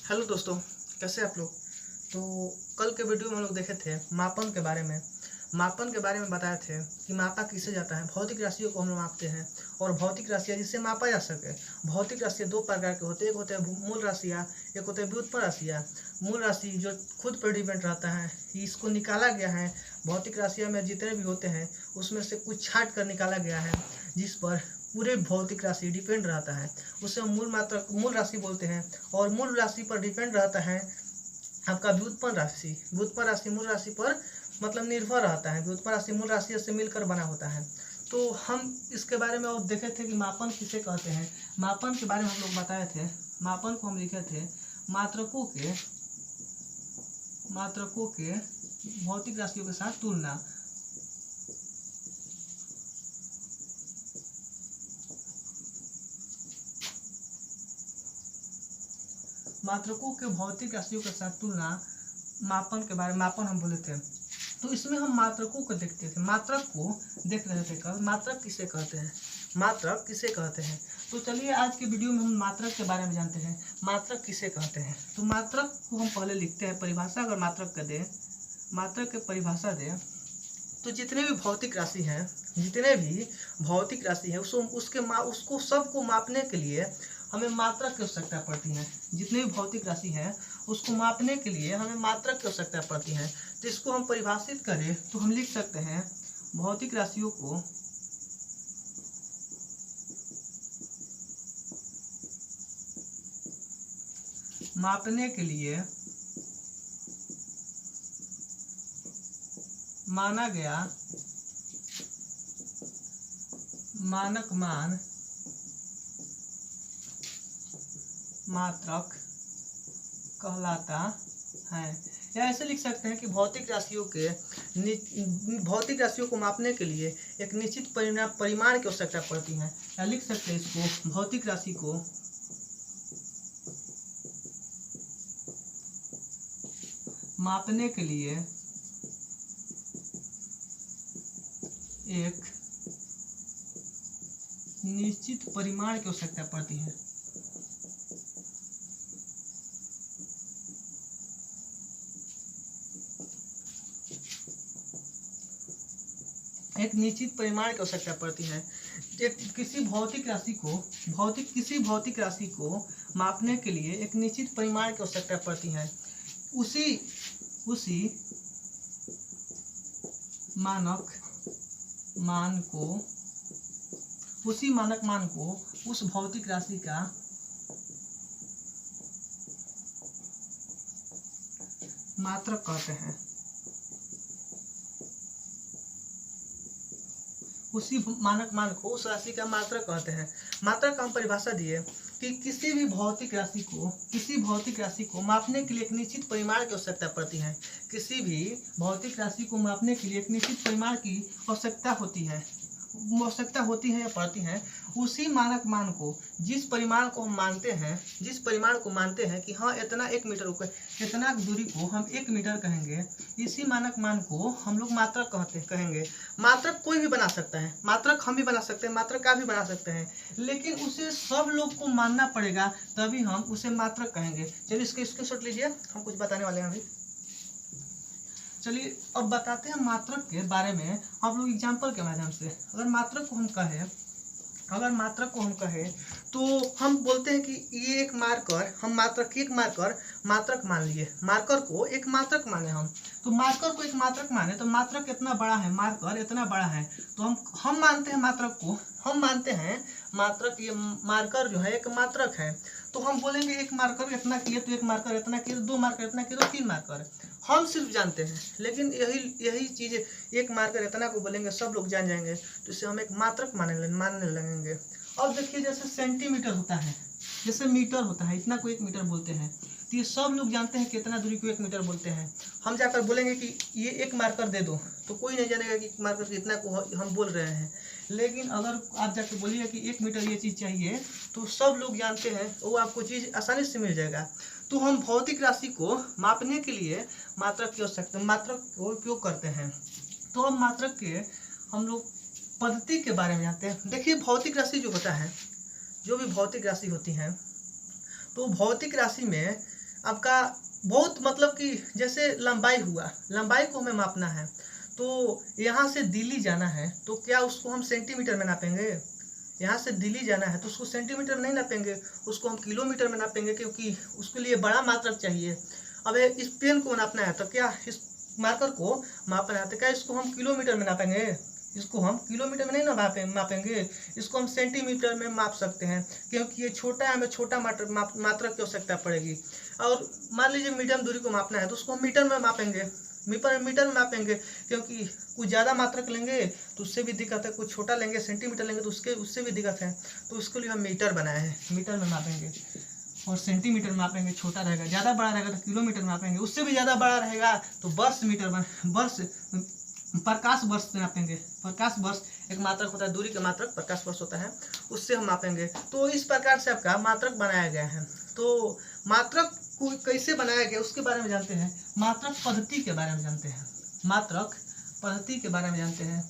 Hello दोस्तों, कैसे आप लोग। तो कल के वीडियो में हम लोग देखे थे मापन के बारे में। मापन के बारे में बताए थे कि मापा किसे जाता है। भौतिक राशियों को हम लोग मापते हैं और भौतिक राशियाँ जिससे मापा जा सके। भौतिक राशियाँ दो प्रकार के होते हैं, एक होते हैं मूल राशियाँ, एक होते हैं व्युत्पन्न राशियाँ। मूल राशि जो खुद पर डिपेंड रहता है, इसको निकाला गया है। भौतिक राशियाँ में जितने भी होते हैं उसमें से कुछ छांट कर निकाला गया है जिस पर पूरे भौतिक राशि डिपेंड रहता है, उसे हम मूल राशि बोलते हैं। और मूल राशि पर डिपेंड रहता है आपका व्युत्पन्न राशि। व्युत्पन्न राशि मूल राशि पर मतलब निर्भर रहता है। व्युत्पन्न राशि मूल राशि से मिलकर बना होता है। तो हम इसके बारे में और देखे थे कि मापन किसे कहते हैं। मापन के बारे में हम लोग बताए थे। मापन को हम लिखे थे मात्रकों के भौतिक राशियों के साथ तुलना। मात्रकों के भौतिक राशियों के साथ तुलना मापन के बारे में मापन हम बोले थे। तो इसमें हम मात्रकों को देखते थे, मात्रक को देख रहे थे कल। मात्रक किसे कहते हैं, मात्रक किसे कहते हैं। तो चलिए आज के वीडियो में हम मात्रक के बारे में जानते हैं। मात्रक किसे कहते हैं। तो मात्रक को हम पहले लिखते हैं परिभाषा। अगर मात्रक का दें, मात्रक के परिभाषा दें तो जितने भी भौतिक राशि हैं, उसको सबको मापने के लिए हमें मात्रक की आवश्यकता पड़ती है। जितने भी भौतिक राशि हैं उसको मापने के लिए हमें मात्रक की आवश्यकता पड़ती है। तो इसको हम परिभाषित करें तो हम लिख सकते हैं भौतिक राशियों को मापने के लिए माना गया मानक मान मात्रक कहलाता है। या ऐसे लिख सकते हैं कि भौतिक राशियों को मापने के लिए एक निश्चित परिमाण की आवश्यकता पड़ती है। या लिख सकते हैं इसको भौतिक राशि को मापने के लिए एक निश्चित परिमाण की आवश्यकता पड़ती है। एक निश्चित परिमाण की आवश्यकता पड़ती है। किसी भौतिक राशि को मापने के लिए एक निश्चित परिमाण की आवश्यकता पड़ती है। उसी मानक मान को उस भौतिक राशि का मात्रक कहते हैं। उसी मानक मान को उस राशि का मात्रक कहते हैं। मात्रक का हम परिभाषा दिए कि किसी भौतिक राशि को मापने के लिए एक निश्चित परिमाण की आवश्यकता पड़ती है। किसी भी भौतिक राशि को मापने के लिए एक निश्चित परिमाण की आवश्यकता होती है या पड़ती है। उसी मानक मान को जिस परिमाण को मानते हैं कि हाँ इतना 1 मीटर इतना दूरी को हम 1 मीटर कहेंगे, इसी मानक मान को हम लोग मात्रक कहेंगे। मात्रक कोई भी बना सकता है, मात्रक हम भी बना सकते हैं, मात्रक आप भी बना सकते हैं, लेकिन उसे सब लोग को मानना पड़ेगा तभी हम उसे मात्रक कहेंगे। चलिए इसके स्क्रीनशॉट लीजिए, हम कुछ बताने वाले हैं अभी। चलिए अब बताते हैं मात्रक के बारे में आप लोग एग्जाम्पल के माध्यम से। अगर मात्रक को हम कहें तो हम बोलते हैं कि ये एक मार्कर, हम मात्रक मान लिए। मार्कर को एक मात्रक माने हम, तो मार्कर को एक मात्रक माने तो मात्रक कितना बड़ा है, मार्कर इतना बड़ा है, तो हम मानते हैं मात्रक को, ये मार्कर जो है एक मात्रक है। तो हम बोलेंगे एक मार्कर इतना किए तो एक मार्कर इतना किए, 2 मार्कर इतना किए तो 3 मार्कर। हम सिर्फ जानते हैं, लेकिन यही चीज़ एक मार्कर इतना को बोलेंगे सब लोग जान जाएंगे, तो इसे हम एक मात्रक मानने लगेंगे। अब देखिए जैसे सेंटीमीटर होता है, जैसे मीटर होता है, इतना को 1 मीटर बोलते हैं, तो ये सब लोग जानते हैं कितना दूरी को 1 मीटर बोलते हैं। हम जाकर बोलेंगे कि ये एक मार्कर दे दो तो कोई नहीं जानेगा कि मार्कर कितना को हम बोल रहे हैं। लेकिन अगर आप जाकर बोलिएगा कि 1 मीटर ये चीज़ चाहिए तो सब लोग जानते हैं, वो आपको चीज़ आसानी से मिल जाएगा। तो हम भौतिक राशि को मापने के लिए मात्रक को उपयोग करते हैं। तो अब मात्रक के हम लोग पद्धति के बारे में जानते हैं। देखिए भौतिक राशि जो होता है, जो भी भौतिक राशि होती हैं, तो भौतिक राशि में आपका बहुत मतलब कि जैसे लंबाई हुआ, लंबाई को हमें मापना है तो यहाँ से दिल्ली जाना है तो क्या उसको हम सेंटीमीटर में नापेंगे? यहाँ से दिल्ली जाना है तो उसको सेंटीमीटर में नहीं नापेंगे, उसको हम किलोमीटर में नापेंगे, क्योंकि उसके लिए बड़ा मात्रक चाहिए। अब इस पेन को नापना है तो क्या इस मार्कर को मापना है तो क्या इसको हम किलोमीटर में नापेंगे? इसको हम किलोमीटर में नहीं मापेंगे, इसको हम सेंटीमीटर में माप सकते हैं, क्योंकि ये छोटा है, हमें छोटा मात्रक की आवश्यकता पड़ेगी। और मान लीजिए मीडियम दूरी को मापना है तो उसको हम मीटर में मापेंगे, मीटर में मापेंगे, क्योंकि कुछ ज़्यादा मात्रक लेंगे तो उससे भी दिक्कत है, कुछ छोटा लेंगे सेंटीमीटर लेंगे तो उससे भी दिक्कत है। तो उसके लिए हम मीटर बनाए हैं, मीटर में मापेंगे और सेंटीमीटर में मापेंगे, छोटा रहेगा। ज़्यादा बड़ा रहेगा तो किलोमीटर में मापेंगे, उससे भी ज़्यादा बड़ा रहेगा तो प्रकाश वर्ष से नापेंगे। प्रकाश वर्ष एक मात्रक होता है, दूरी का मात्रक प्रकाश वर्ष होता है, उससे हम मापेंगे। तो इस प्रकार से आपका मात्रक बनाया गया है। तो मात्रक को कैसे बनाया गया उसके बारे में जानते हैं, मात्रक पद्धति के बारे में जानते हैं, मात्रक पद्धति के बारे में जानते हैं।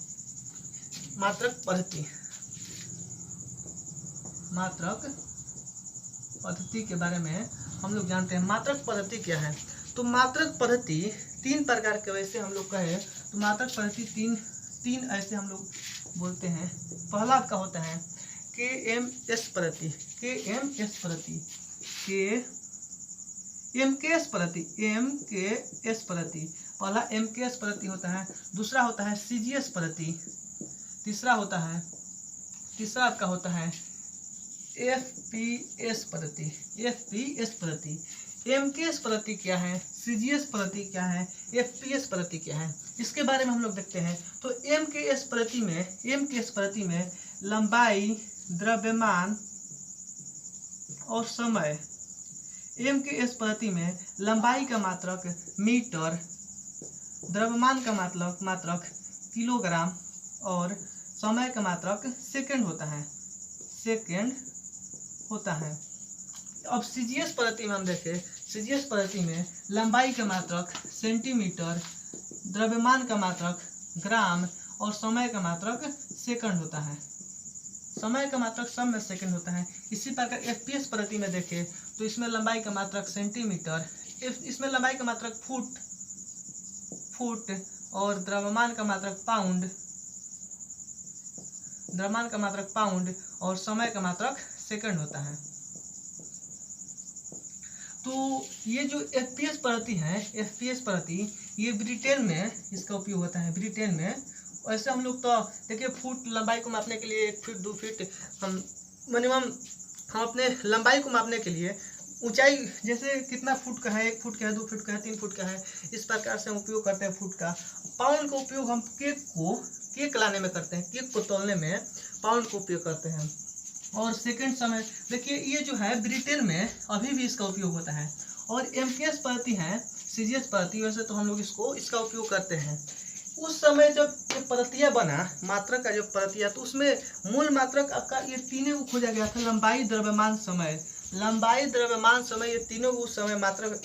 मात्रक पद्धति के बारे में हम लोग जानते हैं। मात्रक पद्धति क्या है? तो मात्रक पद्धति तीन प्रकार के, वैसे हम लोग कहें तो मात्रक पद्धति तीन ऐसे हम लोग बोलते हैं। पहला आपका होता है KMS पद्धति, KMS पद्धति, MKS पद्धति। पहला MKS पद्धति होता है, दूसरा होता है CGS पद्धति, तीसरा आपका होता है FPS पद्धति। MKS पद्धति क्या है, CGS पद्धति क्या है, FPS पद्धति क्या है, इसके बारे में हम लोग देखते हैं। तो MKS पद्धति में लंबाई, द्रव्यमान और समय। MKS पद्धति में लंबाई का मात्रक मीटर, द्रव्यमान का मात्रक किलोग्राम और समय का मात्रक सेकंड होता है। अब CGS पद्धति में हम देखें, CGS पद्धति में लंबाई का मात्रक सेंटीमीटर, द्रव्यमान का मात्रक ग्राम और समय का मात्रक सेकंड होता है। समय का मात्रक सब में सेकंड होता है। इसी प्रकार FPS पद्धति में देखें तो इसमें लंबाई का मात्रक सेंटीमीटर, इसमें लंबाई का मात्रक फुट और द्रव्यमान का मात्रक पाउंड और समय का मात्रक सेकंड होता है। तो ये जो FPS पद्धति है, FPS पद्धति ये ब्रिटेन में इसका उपयोग होता है। ब्रिटेन में वैसे हम लोग तो देखिए फुट लंबाई को मापने के लिए 1 फीट 2 फीट हम मिनिमम हम अपने लंबाई को मापने के लिए ऊंचाई जैसे कितना फुट का है, 1 फुट का है, 2 फुट का है, 3 फुट का है, इस प्रकार से हम उपयोग करते हैं फुट का। पाउंड का उपयोग हम केक लाने में करते हैं, केक को तौलने में पाउंड का उपयोग करते हैं। और सेकंड समय देखिए ये जो है ब्रिटेन में अभी भी इसका उपयोग होता है। और MKS पद्धति है, CGS पद्धति, वैसे तो हम लोग इसका उपयोग करते हैं। उस समय जब ये पद्धतियाँ बना, मात्रक का जो पद्धतियाँ, तो उसमें मूल मात्रक आपका ये तीनों को खोजा गया था, लंबाई, द्रव्यमान, समय। ये तीनों को उस समय मात्रक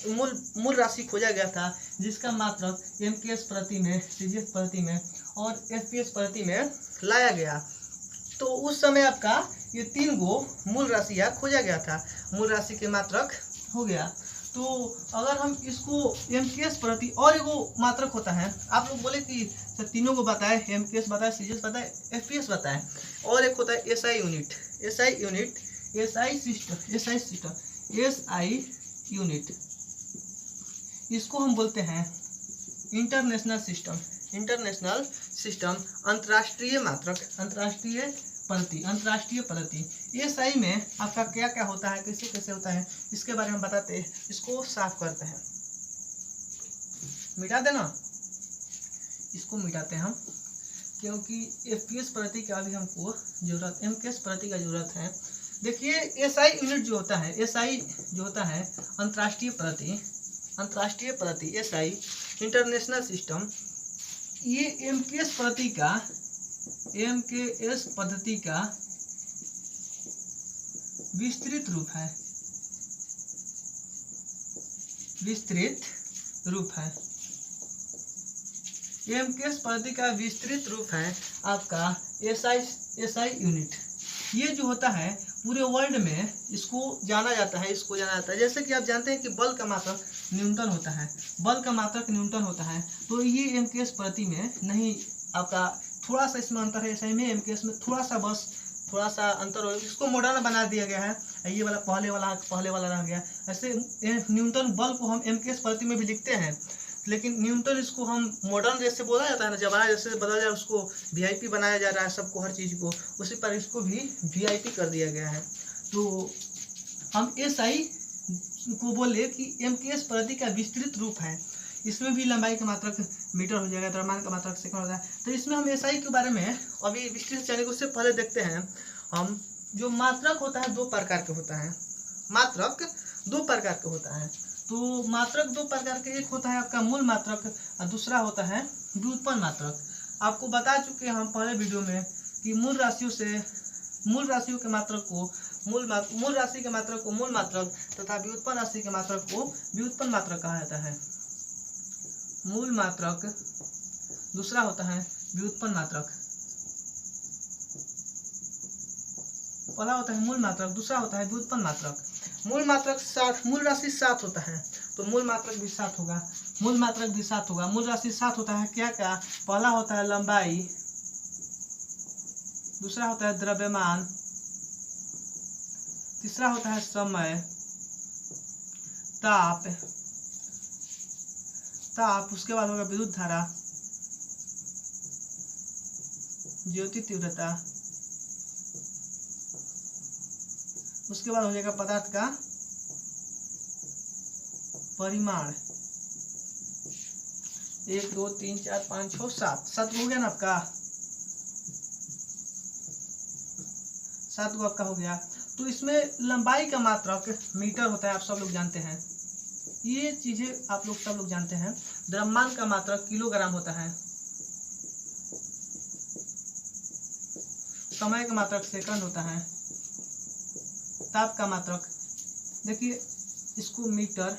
मूल राशि खोजा गया था, जिसका मात्रक MKS पद्धति में, CGS पद्धति में और FPS पद्धति में लाया गया। तो उस समय आपका ये 3 गो मूल राशियाँ खोजा गया था, मूल राशि के मात्रक हो गया। तो अगर हम इसको MKS पद्धति और एगो मात्रक होता है, आप लोग बोले कि सर तीनों को बताए, MKS बताए, CGS बताए, FPS बताए, और एक होता है SI यूनिट। इसको हम बोलते हैं इंटरनेशनल सिस्टम, अंतर्राष्ट्रीय पद्धति। SI में आपका क्या क्या होता है, कैसे कैसे होता है, इसके बारे में बताते हैं। इसको साफ करते हैं, मिटा देना, इसको मिटाते हैं हम, क्योंकि FPS पद्धति का भी हमको जरूरत, MKS पद्धति का जरूरत है। देखिए SI यूनिट जो होता है, SI जो होता है अंतर्राष्ट्रीय पद्धति, SI इंटरनेशनल सिस्टम, ये MKS पद्धति का विस्तृत रूप है। MKS पद्धति का विस्तृत रूप है आपका SI यूनिट। ये जो होता है पूरे वर्ल्ड में इसको जाना जाता है, इसको जाना जाता है। जैसे कि आप जानते हैं कि बल का मात्रक न्यूटन होता है, बल का मात्रक न्यूटन होता है, तो ये एमकेएस प्रति में नहीं, आपका थोड़ा सा इसमें अंतर है, ऐसे में एमकेएस में थोड़ा सा बस थोड़ा सा अंतर हो, इसको मॉडर्न बना दिया गया है, ये वाला पहले वाला रह गया। ऐसे न्यूटन बल को हम एमकेएस प्रति में भी लिखते हैं, लेकिन न्यूटन इसको हम मॉडर्न जैसे बोला जाता है ना, जमाना जैसे बदल जाए उसको वीआईपी बनाया जा रहा है सबको, हर चीज़ को, उसी पर इसको भी वीआईपी कर दिया गया है। तो हम एसआई को बोले कि एमकेएस प्रति का विस्तृत रूप है, इसमें भी लंबाई का मात्रक मीटर हो जाएगा, द्रव्यमान का मात्रक सेकंड हो जाएगा। तो इसमें हम एसआई के बारे में अभी विस्तृत चलेंगे, उससे पहले देखते हैं हम जो मात्रक होता है दो प्रकार के होता है, मात्रक दो प्रकार के होता है। तो मात्रक दो प्रकार के, एक होता है आपका मूल मात्रक और दूसरा होता है व्युत्पन्न मात्रक। आपको बता चुके हैं हम पहले वीडियो में कि मूल राशियों के मात्रक को मूल राशि के मात्रक को मूल मात्रक तथा व्युत्पन्न राशि के मात्रक को व्युत्पन्न मात्रक कहा जाता है। मूल मात्रक, दूसरा होता है व्युत्पन्न मात्रक। पहला होता है मूल मात्रक, दूसरा होता है व्युत्पन्न मात्रक। मूल मात्रक 7, मूल राशि 7 होता है, तो मूल मात्रक भी 7 होगा, मूल मात्रक भी 7 होगा। मूल राशि 7 होता है क्या क्या, पहला होता है लंबाई, दूसरा होता है द्रव्यमान, तीसरा होता है समय, ताप, उसके बाद होगा विद्युत धारा, ज्योति तीव्रता, उसके बाद हो जाएगा पदार्थ का परिमाण। 1 2 3 4 5 6 7 हो गया ना आपका, 7 को आपका हो गया। तो इसमें लंबाई का मात्रक मीटर होता है, आप सब लोग जानते हैं, ये चीजें आप लोग सब लोग जानते हैं। द्रव्यमान का मात्रक किलोग्राम होता है, समय का मात्रक सेकंड होता है, ताप का मात्रक देखिए इसको मीटर,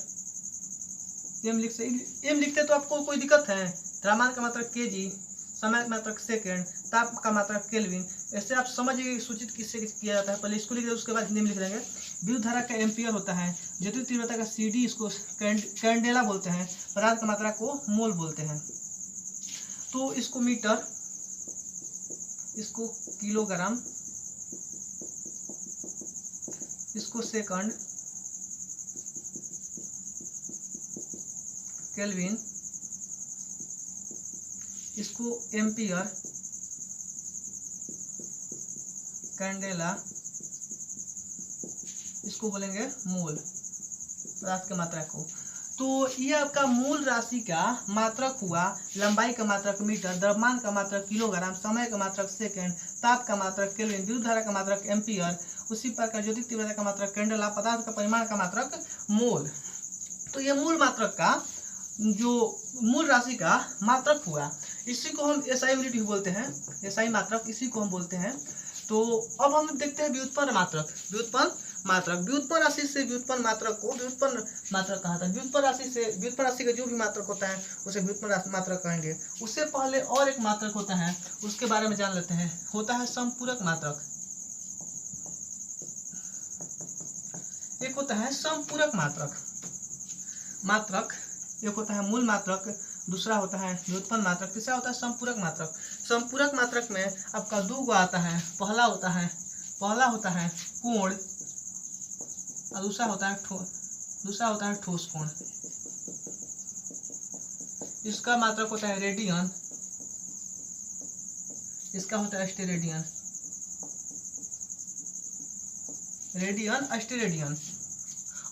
एम लिखते तो आपको कोई दिक्कत है। द्रव्यमान का मात्रक केजी, समय का मात्रक सेकंड, ताप का मात्रक केल्विन। ऐसे आप समझिए सूचित किससे किया जाता है, पहले इसको लिख देंगे उसके बाद हिंदी में लिख देंगे। विद्युत धारा का एम्पियर होता है, ज्योति तीव्रता का सीडी, इसको कैंडेला बोलते हैं, पदार्थ का मात्रा को मोल बोलते हैं। तो इसको मीटर, इसको किलोग्राम, इसको सेकंड, केल्विन, इसको एम्पियर, कैंडेला, इसको बोलेंगे मोल, पदार्थ की मात्रा को। तो ये आपका मूल राशि का मात्रक हुआ, लंबाई का मात्रक मीटर, द्रव्यमान का मात्रक किलोग्राम, समय का मात्रक सेकंड, ताप का मात्रक केल्विन, विद्युत धारा का मात्रक एम्पियर, उसी प्रकार ज्योति तीव्रता का मात्रक कैंडेला, पदार्थ का परिमाण का मात्रक मोल। तो ये मूल मात्रक का जो मूल राशि का मात्रक हुआ, इसी को हम एसआई यूनिट भी बोलते हैं, एसआई मात्रक इसी को हम बोलते हैं। तो अब हम देखते हैं व्युत्पन्न मात्रक। व्युत्पन्न राशि से व्युत्पन्न मात्रक को व्युत्पन्न मात्रक कहा था। व्युत्पन्न राशि का जो भी मात्रक होता है उसे व्युत्पन्न मात्रक कहेंगे। उससे पहले और एक मात्रक होता है, उसके बारे में जान लेते हैं, होता है संपूरक मात्रक। एक होता है संपूरक मात्रक, एक होता है मूल मात्रक, दूसरा होता है व्युत्पन्न मात्रक, तीसरा होता है संपूरक मात्रक। संपूरक मात्रक में आपका 2 आता है, पहला होता है कोण और दूसरा होता है ठोस कोण। इसका मात्रक होता है रेडियन, इसका होता है स्टेरेडियन, स्टेरेडियन।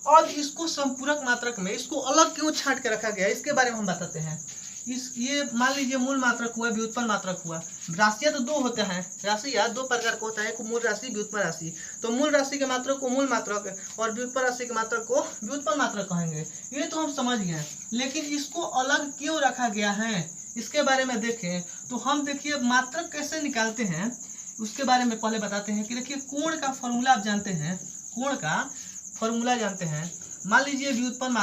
और इसको संपूरक मात्रक में इसको अलग क्यों छांट के रखा गया, इसके बारे में हम बताते हैं। ये मान लीजिए मूल मात्रक हुआ, व्युत्पन्न मात्रक हुआ। राशियां तो 2 होते हैं, राशियां 2 प्रकार का होता है, एक मूल राशि, व्युत्पन्न राशि। तो मूल राशि के मात्रक को मूल मात्रक और व्युत्पन्न राशि के मात्रक को व्युत्पन्न मात्रक कहेंगे। ये तो हम समझ गए, लेकिन इसको अलग क्यों रखा गया है इसके बारे में देखें तो हम देखिए मात्रक कैसे निकालते हैं उसके बारे में पहले बताते हैं। कि देखिए कोण का फॉर्मूला आप जानते हैं, कोण का फॉर्मूला जानते हैं। मान लीजिए व्युत्पन्न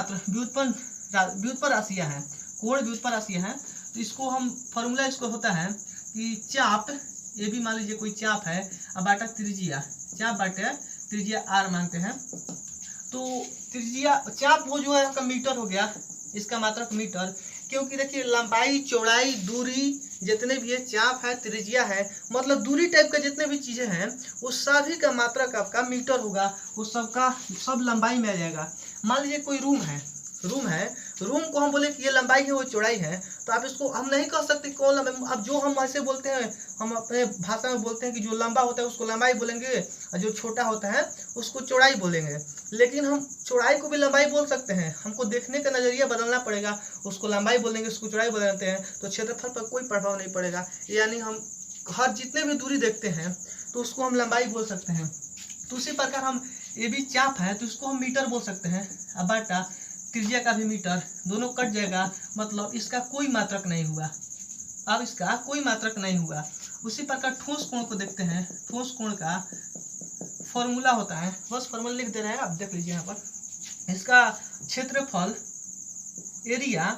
राशियां हैं, कोण व्युत्पन्न राशियां हैं, तो इसको हम फॉर्मूला इसको होता है कि चाप, ये भी मान लीजिए कोई चाप है, अब बाटा त्रिज्या, चाप बाटे त्रिज्या r मानते हैं। तो त्रिज्या चाप वो जो है आपका मीटर हो गया, इसका मात्रक मीटर, क्योंकि देखिए लंबाई चौड़ाई दूरी जितने भी है, चाप है त्रिज्या है, मतलब दूरी टाइप का जितने भी चीजें हैं वो सभी का मात्रक आपका मीटर होगा, वो सबका सब लंबाई में आ जाएगा। मान लीजिए कोई रूम है, रूम को हम बोले कि ये लंबाई है वो चौड़ाई है, तो आप इसको हम नहीं कह सकते कौन लंबाई। अब जो हम ऐसे बोलते हैं, हम अपने भाषा में बोलते हैं कि जो लंबा होता है उसको लंबाई बोलेंगे और जो छोटा होता है उसको चौड़ाई बोलेंगे, लेकिन हम चौड़ाई को भी लंबाई बोल सकते हैं, हमको देखने का नजरिया बदलना पड़ेगा। उसको लंबाई बोलेंगे, उसको चौड़ाई बोल देते हैं, तो क्षेत्रफल पर कोई प्रभाव नहीं पड़ेगा। यानी हम हर जितने भी दूरी देखते हैं तो उसको हम लंबाई बोल सकते हैं। तो उसी प्रकार हम ये भी चाप है तो इसको हम मीटर बोल सकते हैं। अब बाटा त्रिज्या का भी मीटर, दोनों कट जाएगा, मतलब इसका कोई मात्रक नहीं हुआ। अब इसका कोई मात्रक नहीं हुआ। उसी प्रकार ठोस कोण को देखते हैं। ठोस कोण का फॉर्मूला होता है, बस फॉर्मूला लिख दे रहे हैं, आप देख लीजिए यहाँ पर। इसका क्षेत्रफल एरिया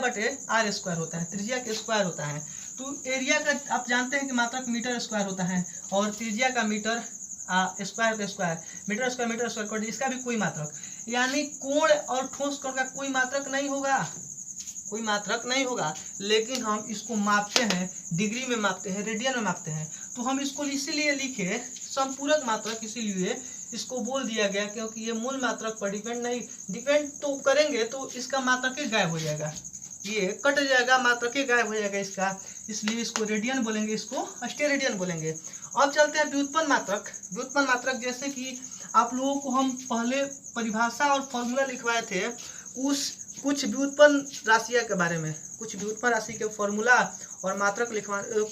बटे r स्क्वायर होता है, त्रिज्या के स्क्वायर होता है। तो एरिया का आप जानते हैं कि मात्रक मीटर स्क्वायर होता है, और त्रिज्या का मीटर स्क्वायर पे स्क्वायर, मीटर स्क्वायर कोण, इसका भी कोई मात्रक, यानी कोण और ठोस कोण का कोई मात्रक नहीं होगा, कोई मात्रक नहीं होगा। लेकिन हम इसको मापते हैं, डिग्री में मापते हैं, रेडियन में मापते हैं। तो हम इसको इसीलिए लिखे संपूरक मात्रक, इसीलिए इसको बोल दिया गया, क्योंकि ये मूल मात्रक पर डिपेंड तो करेंगे तो इसका मात्रक ही गायब हो जाएगा, ये कट जाएगा, मात्रक ही गायब हो जाएगा इसका, इसलिए इसको रेडियन बोलेंगे, इसको स्टेरेडियन बोलेंगे। अब चलते हैं व्युत्पन्न मात्रक। व्युत्पन्न मात्रक जैसे कि आप लोगों को हम पहले परिभाषा और फॉर्मूला लिखवाए थे कुछ व्युत्पन्न राशियां के बारे में, कुछ व्युत्पन्न राशि के फॉर्मूला और मात्रक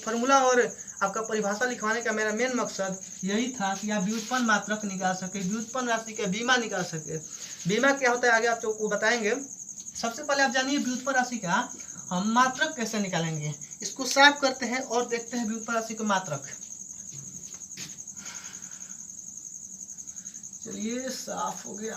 फॉर्मूला और आपका परिभाषा लिखवाने का मेरा मेन मकसद यही था कि आप व्युत्पन्न मात्रक निकाल सके, व्युत्पन्न राशि का बीमा निकाल सके। बीमा क्या होता है आगे आप लोगों को बताएंगे। सबसे पहले आप जानिए व्युत्पन्न राशि का हम मात्रक कैसे निकालेंगे। इसको साफ करते हैं और देखते हैं व्युत्पन्न राशि का मात्रक। चलिए साफ हो गया,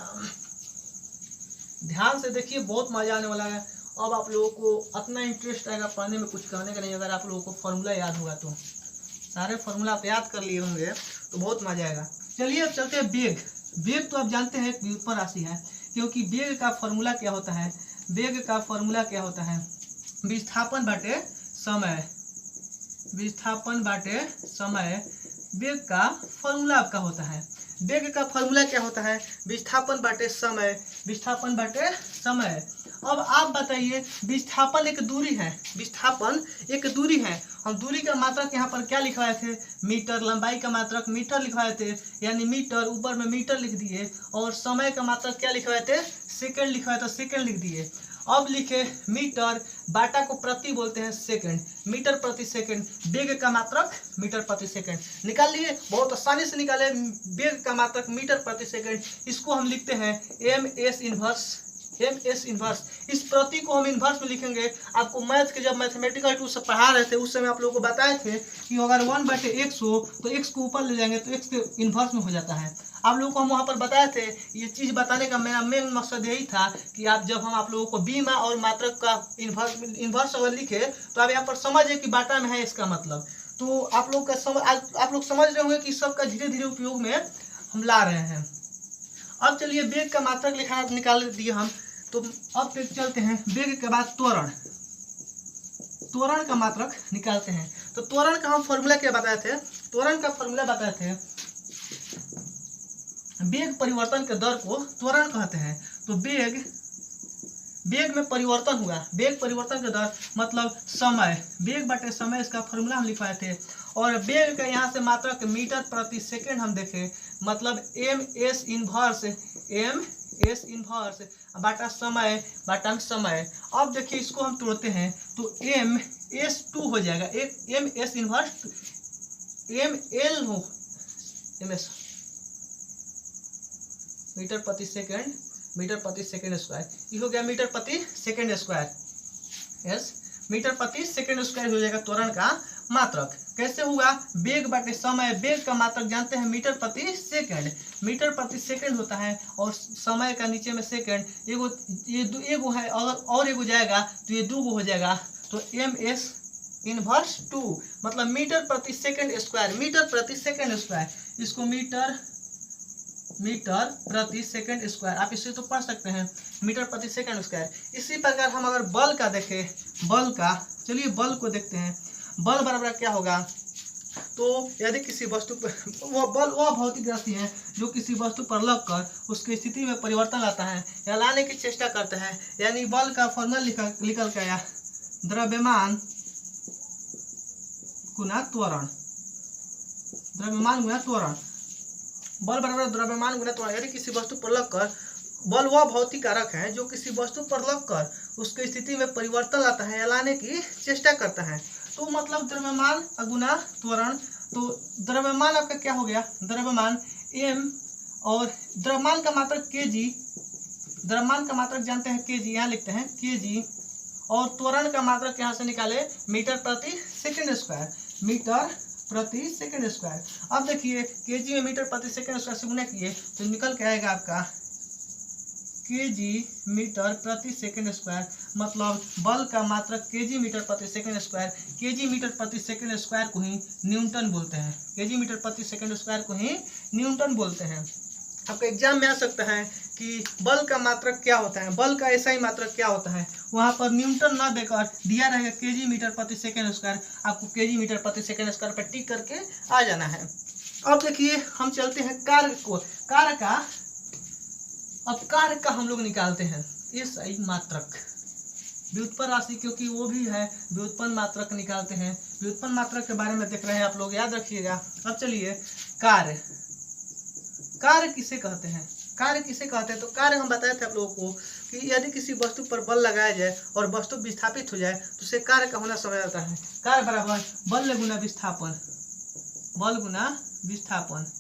ध्यान से देखिए, बहुत मजा आने वाला है। अब आप लोगों को इतना इंटरेस्ट आएगा पढ़ने में, कुछ कहने का नहीं। अगर आप लोगों को फॉर्मूला याद होगा तो सारे फॉर्मूला आप याद कर लिए होंगे तो बहुत मजा आएगा। चलिए अब चलते हैं वेग। वेग तो आप जानते हैं व्युत्पन्न राशि है, क्योंकि वेग का फॉर्मूला क्या होता है, वेग का फॉर्मूला क्या होता है, विस्थापन बाटे समय, विस्थापन बाटे समय वेग का फॉर्मूला आपका होता है। वेग का फॉर्मूला क्या होता है, विस्थापन बाटे समय, विस्थापन बाटे समय। अब आप बताइए, विस्थापन एक दूरी है, विस्थापन एक दूरी है, हम दूरी का मात्रक यहाँ पर क्या लिखवाए थे, मीटर, लंबाई का मात्रक मीटर लिखवाए थे, यानी मीटर, ऊपर में मीटर लिख दिए, और समय का मात्रक क्या लिखवाए थे, सेकंड लिखवाए थे, सेकंड लिख दिए। अब लिखे मीटर, बाटा को प्रति बोलते हैं सेकंड, मीटर प्रति सेकंड, वेग का मात्रक मीटर प्रति सेकंड। निकाल लिए, बहुत आसानी से निकाले, वेग का मात्रक मीटर प्रति सेकंड। इसको हम लिखते हैं एम एस इनवर्स। इस प्रति को हम इनवर्स में लिखेंगे। आपको मैथ के जब मैथमेटिकल टूल से पढ़ा रहे थे उस समय आप लोगों को बताए थे कि अगर 1/x हो तो x को ऊपर ले जाएंगे तो x के इनवर्स में हो जाता है। आप लोगों को हम वहाँ पर बताए थे। ये चीज़ बताने का मेरा मेन मकसद यही था कि जब हम आप लोगों को बीमा और मात्रक का इनवर्स अगर लिखे तो आप यहाँ पर समझे कि बाटा में है इसका मतलब। तो आप लोग समझ रहे होंगे कि सबका धीरे धीरे उपयोग में हम ला रहे हैं। अब चलिए वेग का मात्रक निकाल दिए हम, तो अब चलते हैं वेग के बाद त्वरण का मात्रक निकालते हैं। तो त्वरण का हम फॉर्मूला क्या बताए थे, त्वरण का फॉर्मूला बताए थे, वेग परिवर्तन के दर को त्वरण कहते हैं। तो वेग में परिवर्तन हुआ, वेग परिवर्तन के दर मतलब समय, वेग बटे समय, इसका फॉर्मूला हम लिखवाए थे। और वेग का यहाँ से मात्रक मीटर प्रति सेकंड हम देखे, मतलब एम एस इनवर्स बाटा समय, बाटा में समय। अब देखिए इसको हम तोड़ते हैं तो एम एस 2 हो जाएगा, एक m s inverse m l हो, एम एस मीटर प्रति सेकंड स्क्वायर, ये हो गया मीटर प्रति सेकंड स्क्वायर। यस, मीटर प्रति सेकंड स्क्वायर हो जाएगा त्वरण का मात्रक। कैसे हुआ, वेग बटे समय, वेग का मात्रक जानते हैं मीटर प्रति सेकंड, मीटर प्रति सेकंड होता है, और समय का नीचे में सेकंड, एगो है और एगो जाएगा तो ये 2 हो जाएगा। तो एम एस इनवर्स 2 मतलब मीटर प्रति सेकंड स्क्वायर, मीटर प्रति सेकंड स्क्वायर, इसको मीटर प्रति सेकंड स्क्वायर आप इसे तो पढ़ सकते हैं, मीटर प्रति सेकंड स्क्वायर। इसी प्रकार हम अगर बल का देखें, बल का, चलिए बल को देखते हैं। बल बराबर क्या होगा, तो यदि किसी वस्तु पर वह भौतिक राशि है जो किसी वस्तु पर लगकर उसकी स्थिति में परिवर्तन लाता है या लाने की चेष्टा करता है, यानी बल का फॉर्मूला निकल के आया द्रव्यमान गुना त्वरण, द्रव्यमान गुना त्वरण। बल बराबर द्रव्यमान गुना त्वरण। यदि किसी वस्तु पर लगकर, बल वह भौतिक कारक है जो किसी वस्तु पर लगकर उसकी स्थिति में परिवर्तन लाता है या लाने की चेष्टा करता है, तो मतलब द्रव्यमान गुना त्वरण। तो द्रव्यमान आपका क्या हो गया, द्रव्यमान m, और द्रव्यमान का मात्रक kg, द्रव्यमान का मात्रक जानते हैं kg, यहाँ लिखते हैं kg, और त्वरण का मात्रक यहाँ से निकाले मीटर प्रति सेकंड स्क्वायर, मीटर प्रति सेकंड स्क्वायर। अब देखिए kg में मीटर प्रति सेकंड स्क्वायर से गुना किए तो निकल के आएगा आपका kg मीटर प्रति सेकंड स्क्वायर, मतलब बल का मात्रक kg मीटर प्रति सेकंड स्क्वायर। kg मीटर प्रति सेकंड स्क्वायर को ही न्यूटन बोलते हैं, kg मीटर प्रति सेकंड स्क्वायर को ही न्यूटन बोलते हैं। आपका एग्जाम में आ सकता है कि बल का मात्रक क्या होता है, बल का ऐसा ही मात्रक क्या होता है, वहाँ पर न्यूटन ना देकर दिया रहेगा kg मीटर प्रति सेकंड स्क्वायर, आपको kg मीटर प्रति सेकंड स्क्वायर पर टिक करके आ जाना है। अब देखिए हम चलते हैं कार्य को, कार्य का, अब कार्य का हम लोग निकालते हैं SI मात्रक, व्युत्पन्न राशि, क्योंकि वो भी है व्युत्पन्न मात्रक निकालते हैं। व्युत्पन्न मात्रक के बारे में देख रहे हैं आप लोग, याद रखिएगा। अब चलिए कार्य, कार्य किसे कहते हैं, कार्य किसे कहते हैं, तो कार्य हम बताए थे आप लोगों को कि यदि किसी वस्तु पर बल लगाया जाए और वस्तु विस्थापित हो जाए तो उसे कार्य का होना समझ आता है। कार्य बराबर बल गुना विस्थापन, बल गुना विस्थापन।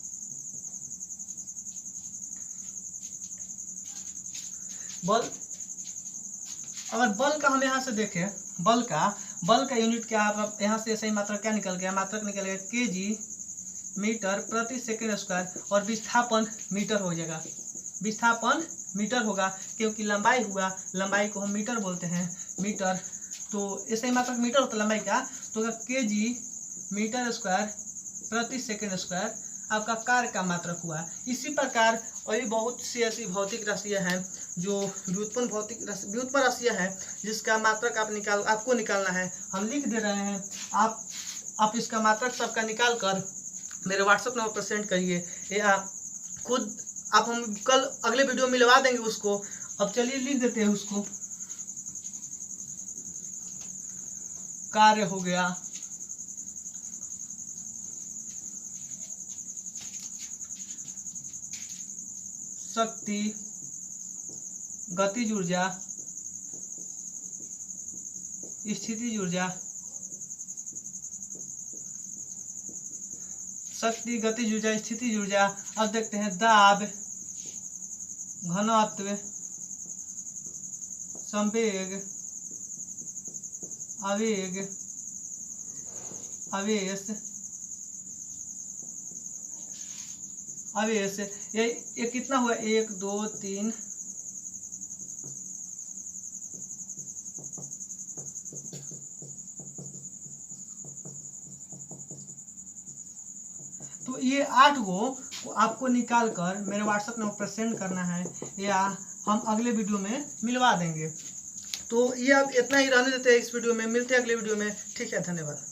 बल, अगर बल का हम यहाँ से देखें, बल का यूनिट क्या, आप यहाँ से ऐसे ही मात्रक क्या निकल गया, मात्रक निकल गया kg मीटर प्रति सेकंड स्क्वायर, और विस्थापन मीटर हो जाएगा, विस्थापन मीटर होगा क्योंकि लंबाई हुआ, लंबाई को हम मीटर बोलते हैं, मीटर। तो ऐसे ही मात्रक मीटर होता है लंबाई का, तो kg मीटर स्क्वायर प्रति सेकंड स्क्वायर आपका कार्य का मात्रक हुआ। इसी प्रकार और बहुत सी ऐसी भौतिक राशियां हैं जो व्युत्पन्न राशियां हैं जिसका मात्रक आपको निकालना है। हम लिख दे रहे हैं, आप इसका मात्रक सबका निकाल कर मेरे व्हाट्सएप नंबर पर सेंड करिए, या खुद आप, हम कल अगले वीडियो में मिलवा देंगे उसको। अब चलिए लिख देते हैं उसको। कार्य हो गया, शक्ति, गतिज ऊर्जा, स्थितिज ऊर्जा, शक्ति, गतिज ऊर्जा, स्थितिज ऊर्जा। अब देखते हैं दाब, घनत्व, संवेग, आवेग, आवेश, आवेश। ये कितना हुआ, 1 2 3, तो ये 8 को आपको निकाल कर मेरे व्हाट्सएप नंबर पर सेंड करना है, या हम अगले वीडियो में मिलवा देंगे। तो ये अब इतना ही रहने देते हैं इस वीडियो में, मिलते हैं अगले वीडियो में। ठीक है, धन्यवाद।